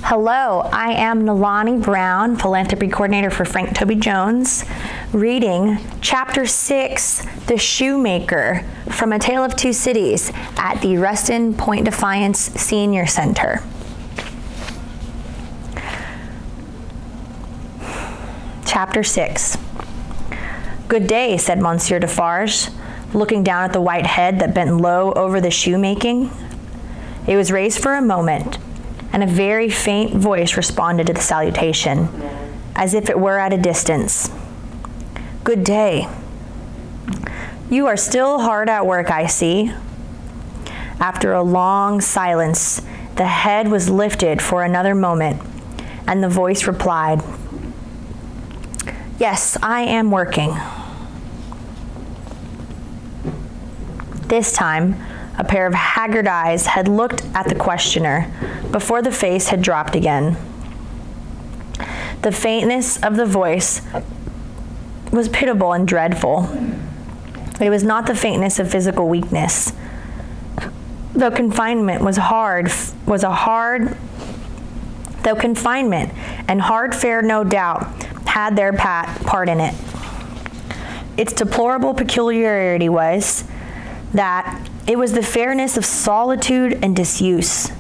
Hello, I am Nalani Brown, Philanthropy Coordinator for Frank Toby Jones, reading Chapter 6, The Shoemaker, from A Tale of Two Cities at the Reston Point Defiance Senior Center. Chapter 6. Good day, said Monsieur Defarge, looking down at the white head that bent low over the shoemaking. It was raised for a moment, and a very faint voice responded to the salutation, as if it were at a distance. Good day. You are still hard at work, I see. After a long silence, the head was lifted for another moment, and the voice replied, Yes, I am working. This time, a pair of haggard eyes had looked at the questioner before the face had dropped again. The faintness of the voice was pitiable and dreadful. It was not the faintness of physical weakness. Though confinement and hard fare no doubt had their part in it. Its deplorable peculiarity was that it was the fairness of solitude and disuse.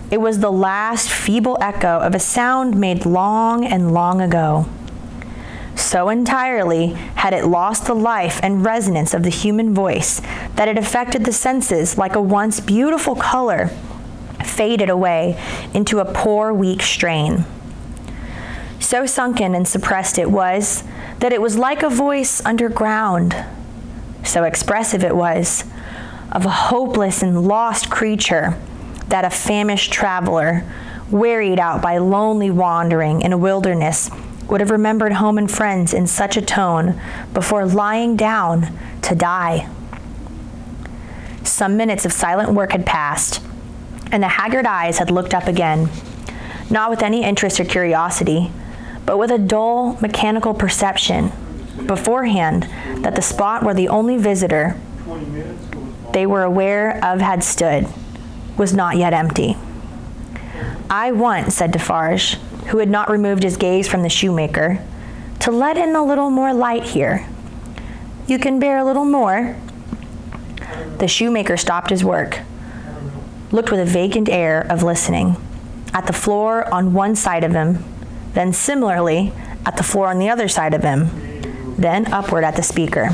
It was the last feeble echo of a sound made long and long ago. So entirely had it lost the life and resonance of the human voice that it affected the senses like a once beautiful color faded away into a poor, weak strain. So sunken and suppressed it was that it was like a voice underground. So expressive it was of a hopeless and lost creature that a famished traveler, wearied out by lonely wandering in a wilderness, would have remembered home and friends in such a tone before lying down to die. Some minutes of silent work had passed, and the haggard eyes had looked up again, not with any interest or curiosity, but with a dull, mechanical perception beforehand that the spot where the only visitor they were aware of had stood was not yet empty. I want, said Defarge, who had not removed his gaze from the shoemaker, to let in a little more light here. You can bear a little more. The shoemaker stopped his work, looked with a vacant air of listening at the floor on one side of him, then similarly at the floor on the other side of him, then upward at the speaker.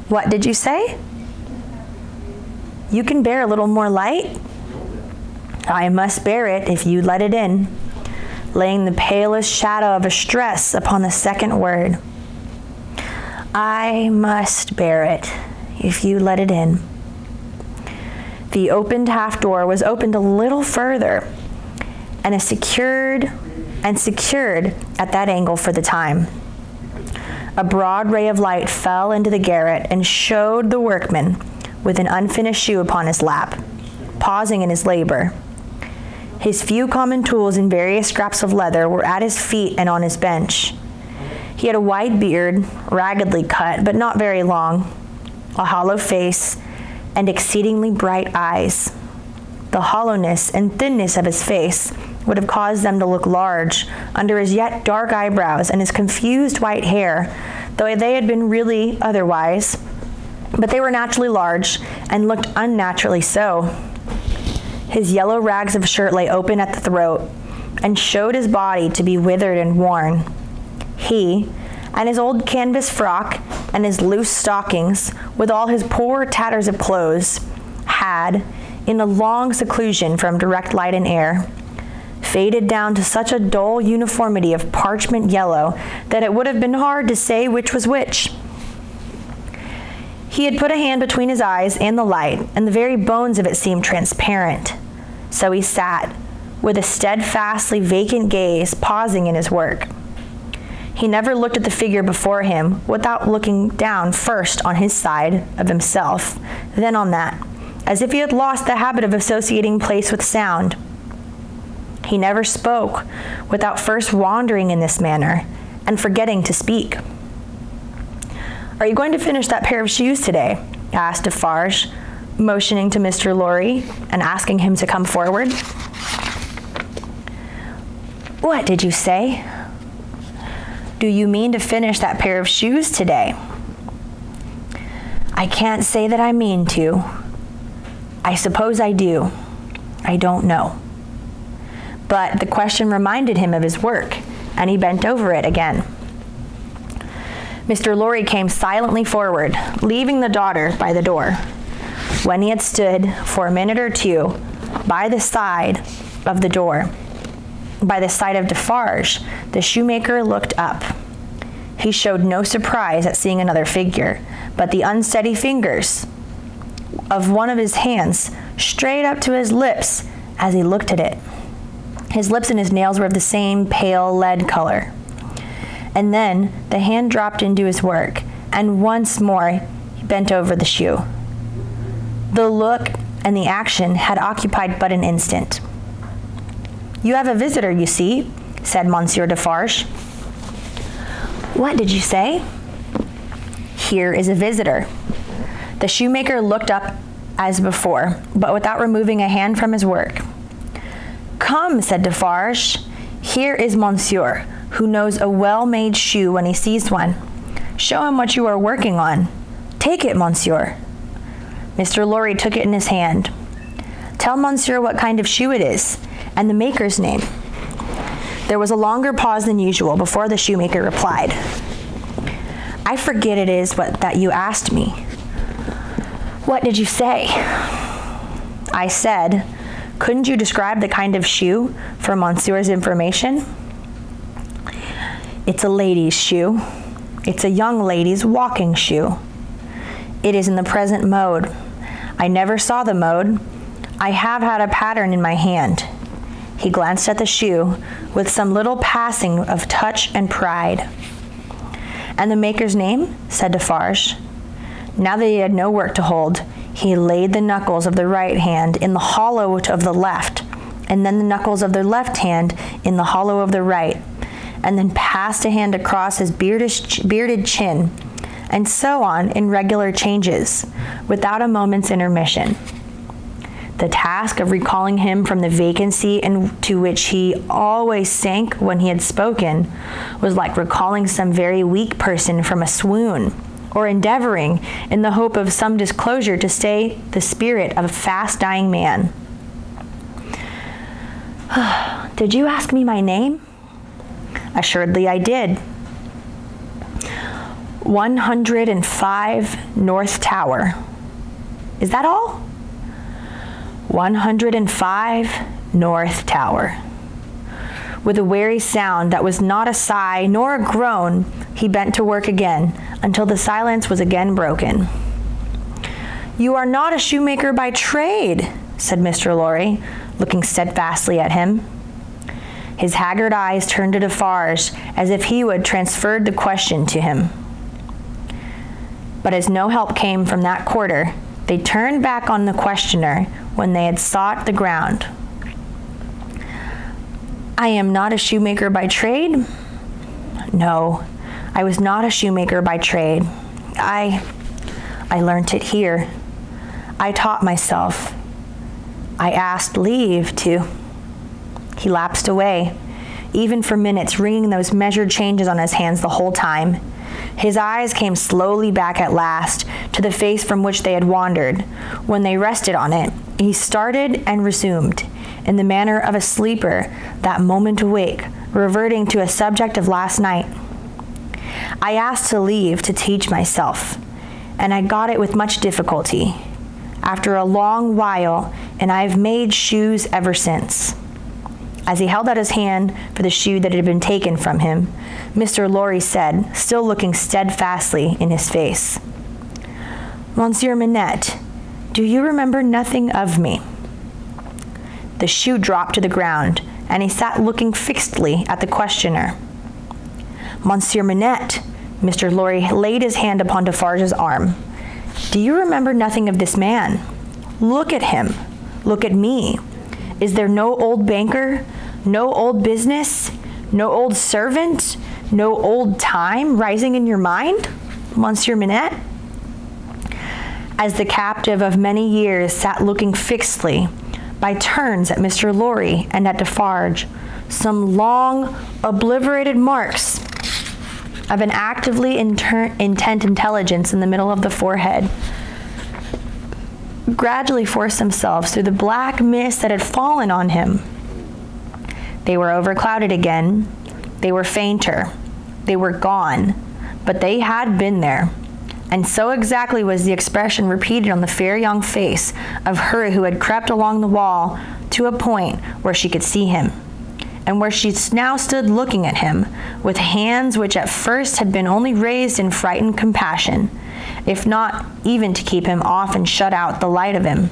What did you say? You can bear a little more light? I must bear it if you let it in, laying the palest shadow of a stress upon the second word. I must bear it if you let it in. The opened half door was opened a little further, and secured at that angle for the time. A broad ray of light fell into the garret and showed the workman with an unfinished shoe upon his lap, pausing in his labor. His few common tools and various scraps of leather were at his feet and on his bench. He had a white beard, raggedly cut, but not very long, a hollow face, and exceedingly bright eyes. The hollowness and thinness of his face would have caused them to look large under his yet dark eyebrows and his confused white hair, though they had been really otherwise. But they were naturally large and looked unnaturally so. His yellow rags of shirt lay open at the throat and showed his body to be withered and worn. He, and his old canvas frock and his loose stockings, with all his poor tatters of clothes, had, in a long seclusion from direct light and air, faded down to such a dull uniformity of parchment yellow that it would have been hard to say which was which. He had put a hand between his eyes and the light, and the very bones of it seemed transparent. So he sat, with a steadfastly vacant gaze, pausing in his work. He never looked at the figure before him without looking down first on his side of himself, then on that, as if he had lost the habit of associating place with sound. He never spoke without first wandering in this manner and forgetting to speak. Are you going to finish that pair of shoes today? Asked Defarge, motioning to Mr. Lorry and asking him to come forward. What did you say? Do you mean to finish that pair of shoes today? I can't say that I mean to. I suppose I do. I don't know. But the question reminded him of his work, and he bent over it again. Mr. Lorry came silently forward, leaving the daughter by the door. When he had stood for a minute or two by the side of the door, by the side of Defarge, the shoemaker looked up. He showed no surprise at seeing another figure, but the unsteady fingers of one of his hands strayed up to his lips as he looked at it. His lips and his nails were of the same pale lead color. And then the hand dropped into his work, and once more he bent over the shoe. The look and the action had occupied but an instant. You have a visitor, you see, said Monsieur Defarge. What did you say? Here is a visitor. The shoemaker looked up as before, but without removing a hand from his work. Come, said Defarge. Here is Monsieur, who knows a well-made shoe when he sees one. Show him what you are working on. Take it, Monsieur. Mr. Lorry took it in his hand. Tell Monsieur what kind of shoe it is, and the maker's name. There was a longer pause than usual before the shoemaker replied. I forget it is that you asked me. What did you say? I said, couldn't you describe the kind of shoe for Monsieur's information? It's a lady's shoe. It's a young lady's walking shoe. It is in the present mode. I never saw the mode. I have had a pattern in my hand. He glanced at the shoe with some little passing of touch and pride. And the maker's name? Said Defarge. Now that he had no work to hold, he laid the knuckles of the right hand in the hollow of the left, and then the knuckles of the left hand in the hollow of the right, and then passed a hand across his bearded chin, and so on in regular changes, without a moment's intermission. The task of recalling him from the vacancy into which he always sank when he had spoken was like recalling some very weak person from a swoon, or endeavoring, in the hope of some disclosure, to stay the spirit of a fast-dying man. Did you ask me my name? Assuredly I did. 105 North Tower. Is that all? 105 North Tower. With a weary sound that was not a sigh nor a groan, he bent to work again until the silence was again broken. You are not a shoemaker by trade, said Mr. Lorry, looking steadfastly at him. His haggard eyes turned to Defarge as if he would transferred the question to him. But as no help came from that quarter, they turned back on the questioner when they had sought the ground. I am not a shoemaker by trade? No, I was not a shoemaker by trade. I learnt it here. I taught myself. I asked leave to. He lapsed away, even for minutes, wringing those measured changes on his hands the whole time. His eyes came slowly back at last to the face from which they had wandered. When they rested on it, he started and resumed, in the manner of a sleeper that moment awake, reverting to a subject of last night. I asked to leave to teach myself, and I got it with much difficulty, after a long while, and I have made shoes ever since. As he held out his hand for the shoe that had been taken from him, Mr. Lorry said, still looking steadfastly in his face, Monsieur Manette, do you remember nothing of me? The shoe dropped to the ground, and he sat looking fixedly at the questioner. Monsieur Manette, Mr. Lorry laid his hand upon Defarge's arm. Do you remember nothing of this man? Look at him. Look at me. Is there no old banker, no old business, no old servant, no old time rising in your mind, Monsieur Manette? As the captive of many years sat looking fixedly by turns at Mr. Lorry and at Defarge, some long, obliterated marks of an actively intent intelligence in the middle of the forehead gradually forced themselves through the black mist that had fallen on him. They were overclouded again. They were fainter. They were gone, but they had been there. And so exactly was the expression repeated on the fair young face of her who had crept along the wall to a point where she could see him, and where she now stood looking at him with hands which at first had been only raised in frightened compassion, if not even to keep him off and shut out the light of him,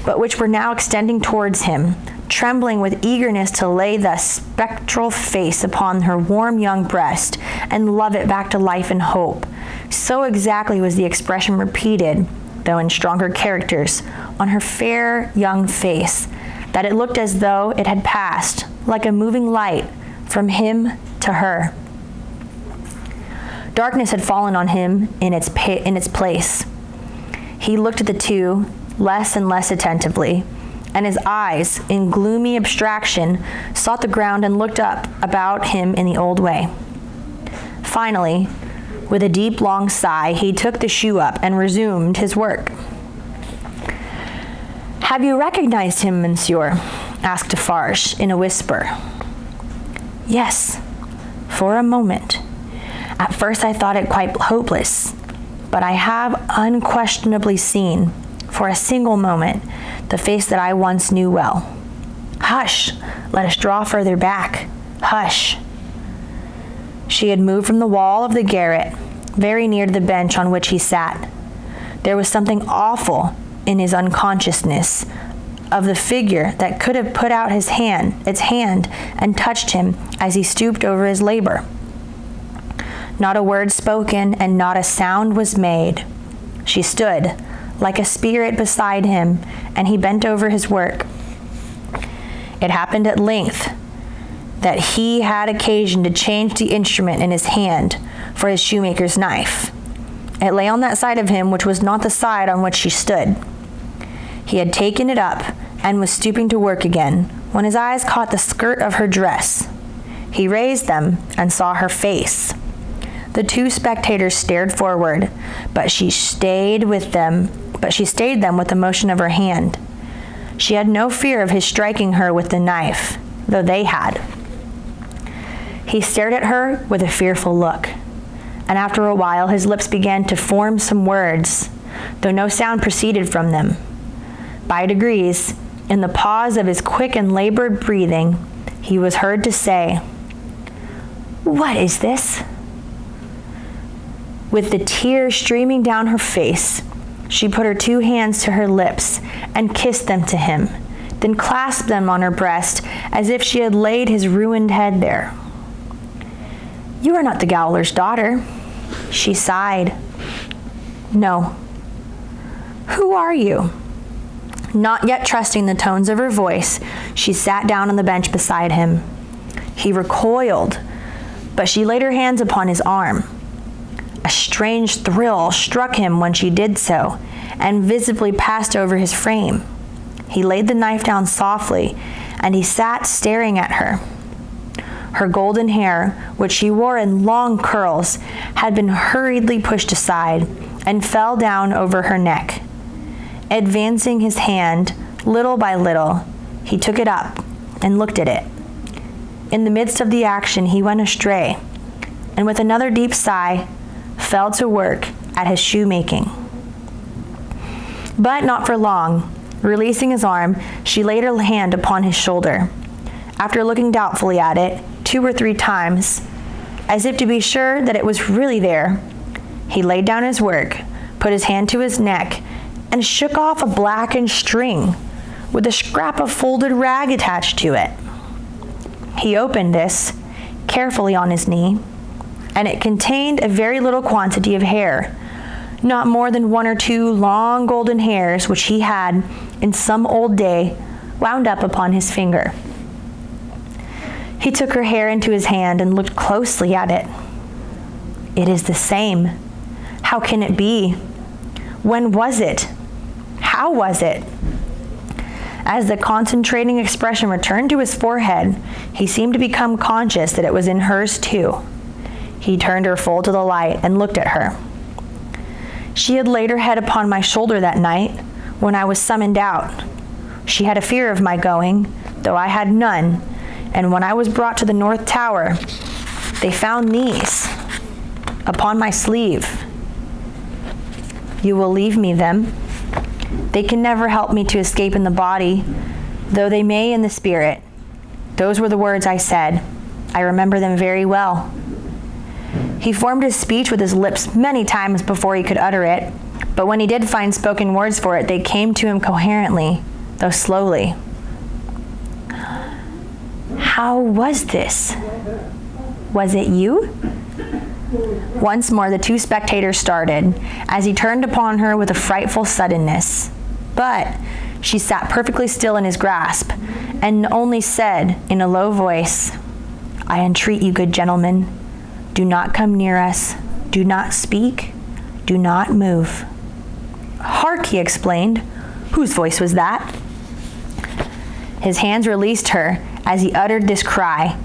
but which were now extending towards him, trembling with eagerness to lay the spectral face upon her warm young breast and love it back to life and hope. So exactly was the expression repeated, though in stronger characters, on her fair young face, that it looked as though it had passed, like a moving light, from him to her. Darkness had fallen on him in its place. He looked at the two less and less attentively, and his eyes, in gloomy abstraction, sought the ground and looked up about him in the old way. Finally, with a deep, long sigh, he took the shoe up and resumed his work. "Have you recognized him, monsieur?" asked Defarge in a whisper. "Yes, for a moment. At first I thought it quite hopeless, but I have unquestionably seen, for a single moment, the face that I once knew well. Hush! Let us draw further back. Hush!" She had moved from the wall of the garret, very near to the bench on which he sat. There was something awful in his unconsciousness of the figure that could have put out its hand, and touched him as he stooped over his labor. Not a word spoken, and not a sound was made. She stood, like a spirit, beside him, and he bent over his work. It happened at length that he had occasion to change the instrument in his hand for his shoemaker's knife. It lay on that side of him which was not the side on which she stood. He had taken it up and was stooping to work again, when his eyes caught the skirt of her dress. He raised them and saw her face. The two spectators stared forward, but she stayed them with the motion of her hand. She had no fear of his striking her with the knife, though they had. He stared at her with a fearful look, and after a while his lips began to form some words, though no sound proceeded from them. By degrees, in the pause of his quick and labored breathing, he was heard to say, "What is this?" With the tears streaming down her face, she put her two hands to her lips and kissed them to him, then clasped them on her breast as if she had laid his ruined head there. "You are not the Gowler's daughter," she sighed. "No." "Who are you?" Not yet trusting the tones of her voice, she sat down on the bench beside him. He recoiled, but she laid her hands upon his arm. A strange thrill struck him when she did so, and visibly passed over his frame. He laid the knife down softly, and he sat staring at her. Her golden hair, which she wore in long curls, had been hurriedly pushed aside and fell down over her neck. Advancing his hand, little by little, he took it up and looked at it. In the midst of the action, he went astray, and with another deep sigh, fell to work at his shoemaking. But not for long. Releasing his arm, she laid her hand upon his shoulder. After looking doubtfully at it 2 or 3 times, as if to be sure that it was really there, he laid down his work, put his hand to his neck, and shook off a blackened string with a scrap of folded rag attached to it. He opened this carefully on his knee, and it contained a very little quantity of hair, not more than 1 or 2 long golden hairs which he had, in some old day, wound up upon his finger. He took her hair into his hand and looked closely at it. "It is the same. How can it be? When was it? How was it?" As the concentrating expression returned to his forehead, he seemed to become conscious that it was in hers too. He turned her full to the light and looked at her. She had laid her head upon my shoulder that night when I was summoned out. She had a fear of my going, though I had none, and when I was brought to the North Tower, they found these upon my sleeve. You will leave me them. They can never help me to escape in the body, though they may in the spirit. Those were the words I said. I remember them very well. He formed his speech with his lips many times before he could utter it, but when he did find spoken words for it, they came to him coherently, though slowly. How was this? Was it you? Once more the two spectators started, as he turned upon her with a frightful suddenness. But she sat perfectly still in his grasp, and only said in a low voice, I entreat you, good gentlemen, do not come near us, do not speak, do not move. Hark, he explained. Whose voice was that? His hands released her as he uttered this cry,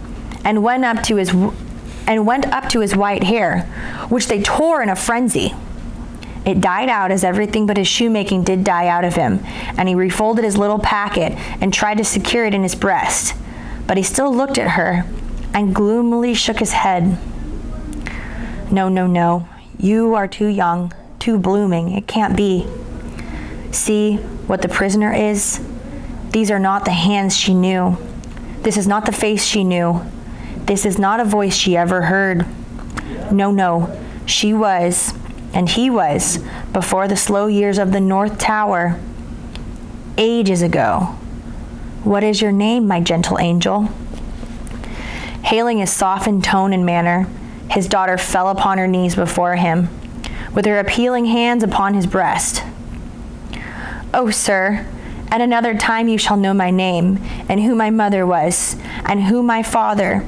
and went up to his white hair, which they tore in a frenzy. It died out as everything but his shoemaking did die out of him, and he refolded his little packet and tried to secure it in his breast. But he still looked at her and gloomily shook his head. No, no, no. You are too young, too blooming. It can't be. See what the prisoner is? These are not the hands she knew. This is not the face she knew. This is not a voice she ever heard. No, no. She was, and he was, before the slow years of the North Tower, ages ago. What is your name, my gentle angel? Hailing his softened tone and manner, his daughter fell upon her knees before him, with her appealing hands upon his breast. Oh, sir, at another time you shall know my name, and who my mother was, and who my father,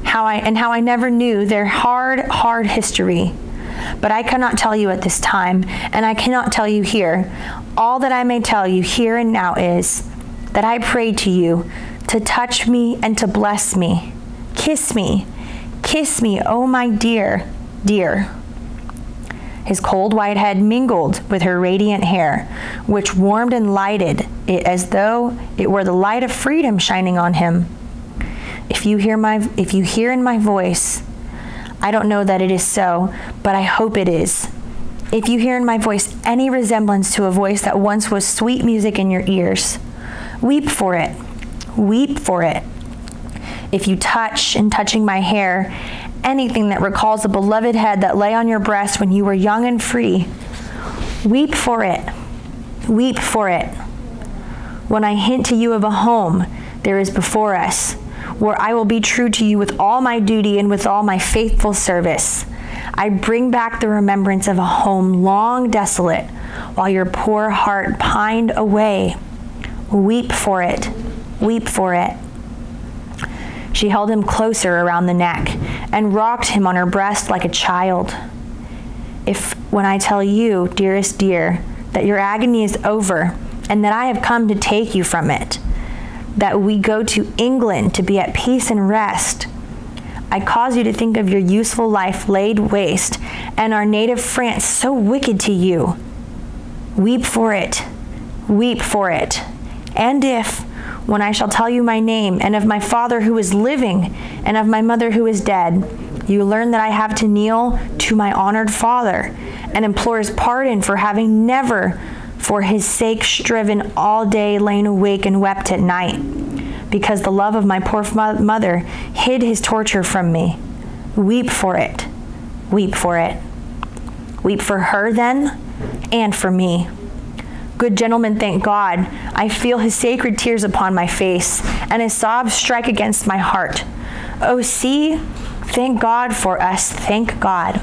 how I never knew their hard history. But I cannot tell you at this time, and I cannot tell you here. All that I may tell you here and now is that I pray to you to touch me and to bless me. Kiss me, oh my dear, dear. His cold white head mingled with her radiant hair, which warmed and lighted it as though it were the light of freedom shining on him. If you hear in my voice, I don't know that it is so, but I hope it is. If you hear in my voice any resemblance to a voice that once was sweet music in your ears, weep for it. Weep for it. If you touch, in touching my hair, anything that recalls the beloved head that lay on your breast when you were young and free, weep for it. Weep for it. When I hint to you of a home there is before us, where I will be true to you with all my duty and with all my faithful service, I bring back the remembrance of a home long desolate, while your poor heart pined away. Weep for it. Weep for it. She held him closer around the neck and rocked him on her breast like a child. If, when I tell you, dearest dear, that your agony is over and that I have come to take you from it, that we go to England to be at peace and rest, I cause you to think of your useful life laid waste and our native France so wicked to you. Weep for it. Weep for it. And if, when I shall tell you my name, and of my father who is living, and of my mother who is dead, you learn that I have to kneel to my honored father, and implore his pardon for having never for his sake striven all day, lain awake and wept at night, because the love of my poor mother hid his torture from me. Weep for it. Weep for it. Weep for her then, and for me. Good gentlemen, thank God, I feel his sacred tears upon my face, and his sobs strike against my heart. Oh, see, thank God for us, thank God.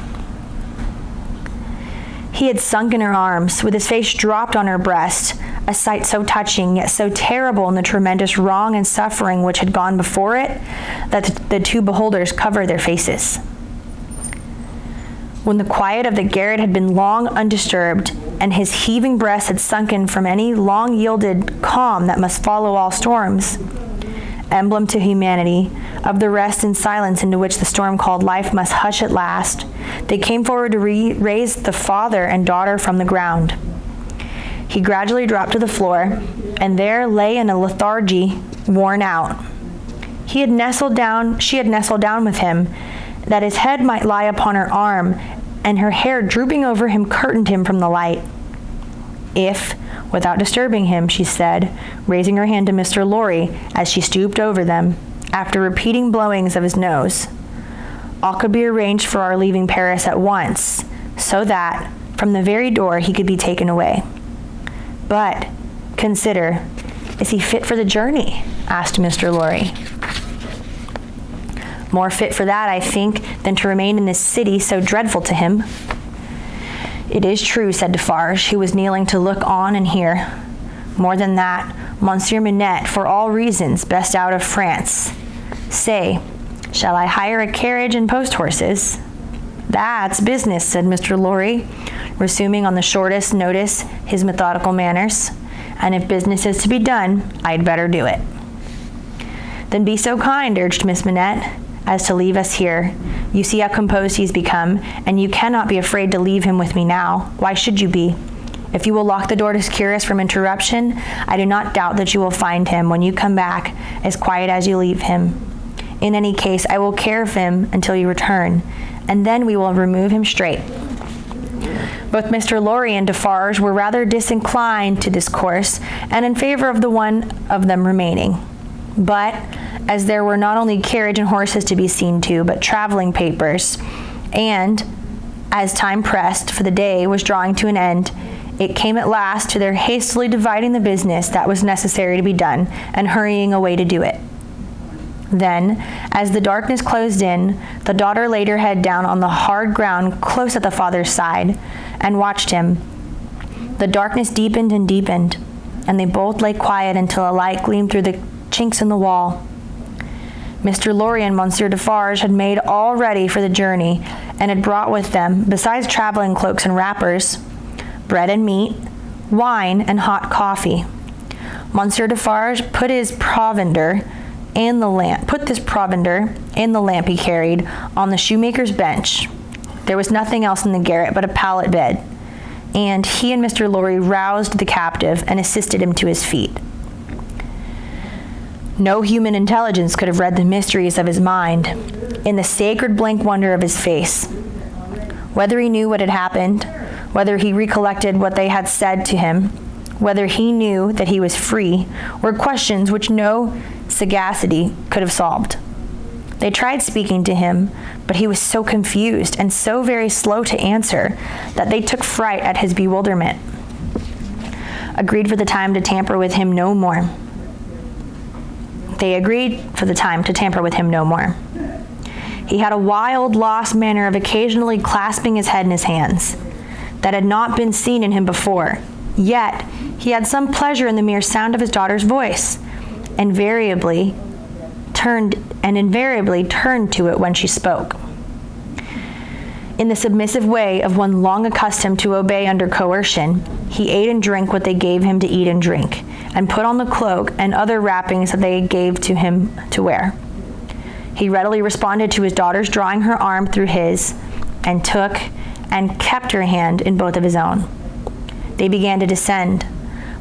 He had sunk in her arms, with his face dropped on her breast, a sight so touching, yet so terrible in the tremendous wrong and suffering which had gone before it, that the two beholders covered their faces. When the quiet of the garret had been long undisturbed, and his heaving breast had sunken from any long-yielded calm that must follow all storms. Emblem to humanity of the rest and silence into which the storm called life must hush at last, they came forward to raise the father and daughter from the ground. He gradually dropped to the floor, and there lay in a lethargy, worn out. She had nestled down with him, that his head might lie upon her arm, and her hair drooping over him curtained him from the light. If, without disturbing him, she said, raising her hand to Mr. Lorry as she stooped over them, after repeating blowings of his nose, all could be arranged for our leaving Paris at once, so that, from the very door, he could be taken away. But, consider, is he fit for the journey? Asked Mr. Lorry. More fit for that, I think, than to remain in this city so dreadful to him. It is true, said Defarge, who was kneeling to look on and hear. More than that, Monsieur Manette, for all reasons, best out of France. Say, shall I hire a carriage and post horses? That's business, said Mr. Lorry, resuming on the shortest notice his methodical manners. And if business is to be done, I'd better do it. Then be so kind, urged Miss Manette, as to leave us here. You see how composed he's become, and you cannot be afraid to leave him with me now. Why should you be? If you will lock the door to secure us from interruption, I do not doubt that you will find him, when you come back, as quiet as you leave him. In any case, I will care of him until you return, and then we will remove him straight. Both Mr. Lorry and Defarge were rather disinclined to discourse, and in favor of the one of them remaining. But, as there were not only carriage and horses to be seen to, but traveling papers, and, as time pressed, for the day was drawing to an end, it came at last to their hastily dividing the business that was necessary to be done, and hurrying away to do it. Then, as the darkness closed in, the daughter laid her head down on the hard ground close at the father's side, and watched him. The darkness deepened and deepened, and they both lay quiet until a light gleamed through the chinks in the wall. Mr. Lorry and Monsieur Defarge had made all ready for the journey, and had brought with them, besides traveling cloaks and wrappers, bread and meat, wine, and hot coffee. Monsieur Defarge put this provender and the lamp he carried on the shoemaker's bench. There was nothing else in the garret but a pallet bed, and he and Mr. Lorry roused the captive and assisted him to his feet. No human intelligence could have read the mysteries of his mind in the sacred blank wonder of his face. Whether he knew what had happened, whether he recollected what they had said to him, whether he knew that he was free, were questions which no sagacity could have solved. They tried speaking to him, but he was so confused and so very slow to answer that they took fright at his bewilderment. Agreed for the time to tamper with him no more. He had a wild, lost manner of occasionally clasping his head in his hands that had not been seen in him before, yet he had some pleasure in the mere sound of his daughter's voice, and invariably turned to it when she spoke. In the submissive way of one long accustomed to obey under coercion, he ate and drank what they gave him to eat and drink, and put on the cloak and other wrappings that they gave to him to wear. He readily responded to his daughter's drawing her arm through his, and took and kept her hand in both of his own. They began to descend,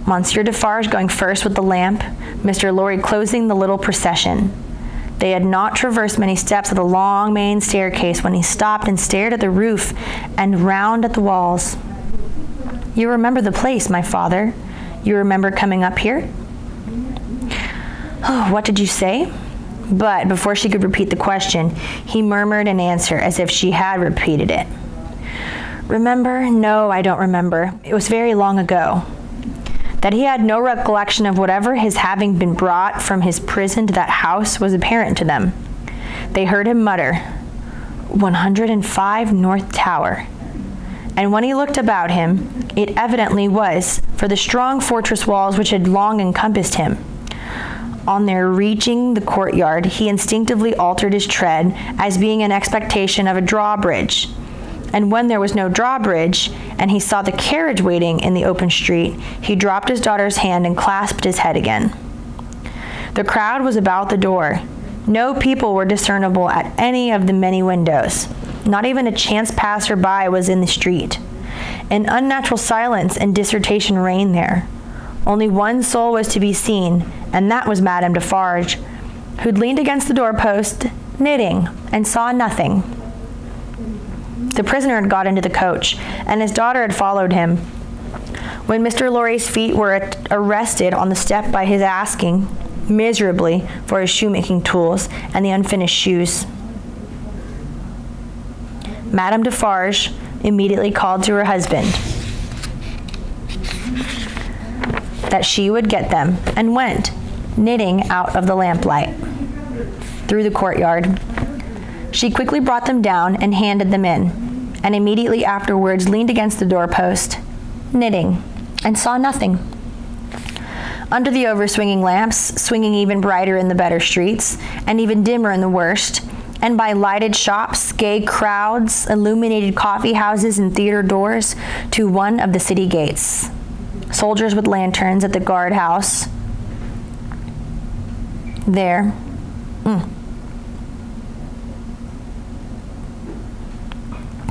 Monsieur Defarge going first with the lamp, Mr. Lorry closing the little procession. They had not traversed many steps of the long main staircase when he stopped and stared at the roof and round at the walls. You remember the place, my father? You remember coming up here? Oh, what did you say? But before she could repeat the question, he murmured an answer as if she had repeated it. Remember? No, I don't remember. It was very long ago. That he had no recollection of whatever his having been brought from his prison to that house was apparent to them. They heard him mutter, 105 North Tower. And when he looked about him, it evidently was for the strong fortress walls which had long encompassed him. On their reaching the courtyard, he instinctively altered his tread, as being in expectation of a drawbridge, And when there was no drawbridge, and he saw the carriage waiting in the open street, he dropped his daughter's hand and clasped his head again. The crowd was about the door. No people were discernible at any of the many windows. Not even a chance passerby was in the street. An unnatural silence and dissertation reigned there. Only one soul was to be seen, and that was Madame Defarge, who'd leaned against the doorpost, knitting, and saw nothing. The prisoner had got into the coach, and his daughter had followed him. When Mr. Lorry's feet were arrested on the step by his asking miserably for his shoemaking tools and the unfinished shoes, Madame Defarge immediately called to her husband that she would get them, and went, knitting out of the lamplight, through the courtyard. She quickly brought them down and handed them in, and immediately afterwards leaned against the doorpost, knitting, and saw nothing. Under the overswinging lamps, swinging even brighter in the better streets, and even dimmer in the worst, and by lighted shops, gay crowds, illuminated coffee houses, and theater doors, to one of the city gates. Soldiers with lanterns at the guardhouse. There.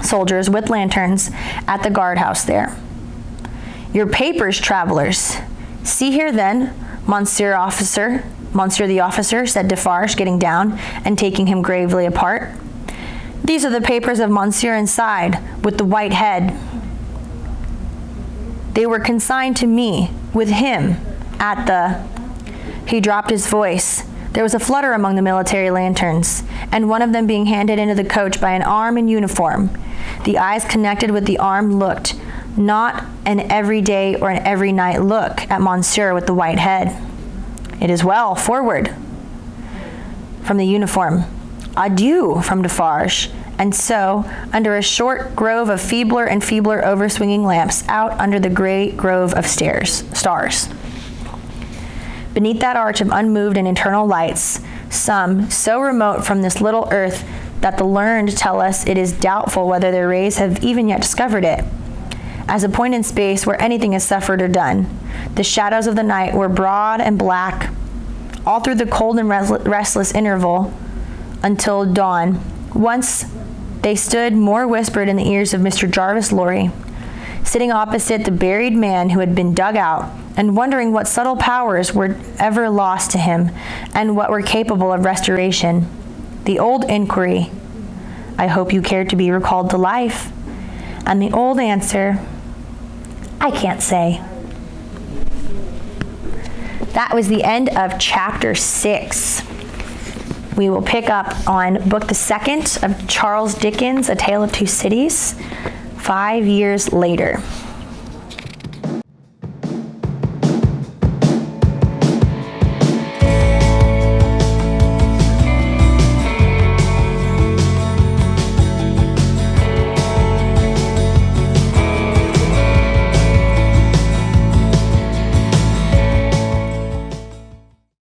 Soldiers with lanterns at the guardhouse there. Your papers, travelers. See here then, Monsieur the officer, said Defarge, getting down and taking him gravely apart. These are the papers of Monsieur inside, with the white head. They were consigned to me, with him, at the... He dropped his voice. There was a flutter among the military lanterns, and one of them being handed into the coach by an arm in uniform. The eyes connected with the arm looked, not an everyday or an every night look, at Monsieur with the white head. It is well, forward. From the uniform, adieu from Defarge. And so, under a short grove of feebler and feebler overswinging lamps, out under the gray grove of stars. Beneath that arch of unmoved and eternal lights, some so remote from this little earth that the learned tell us it is doubtful whether their rays have even yet discovered it, as a point in space where anything is suffered or done, the shadows of the night were broad and black, all through the cold and restless interval until dawn. Once they stood more whispered in the ears of Mr. Jarvis Lorry, sitting opposite the buried man who had been dug out, and wondering what subtle powers were ever lost to him, and what were capable of restoration. The old inquiry, I hope you care to be recalled to life? And the old answer, I can't say. That was the end of chapter 6. We will pick up on book the second of Charles Dickens' A Tale of Two Cities, 5 years later.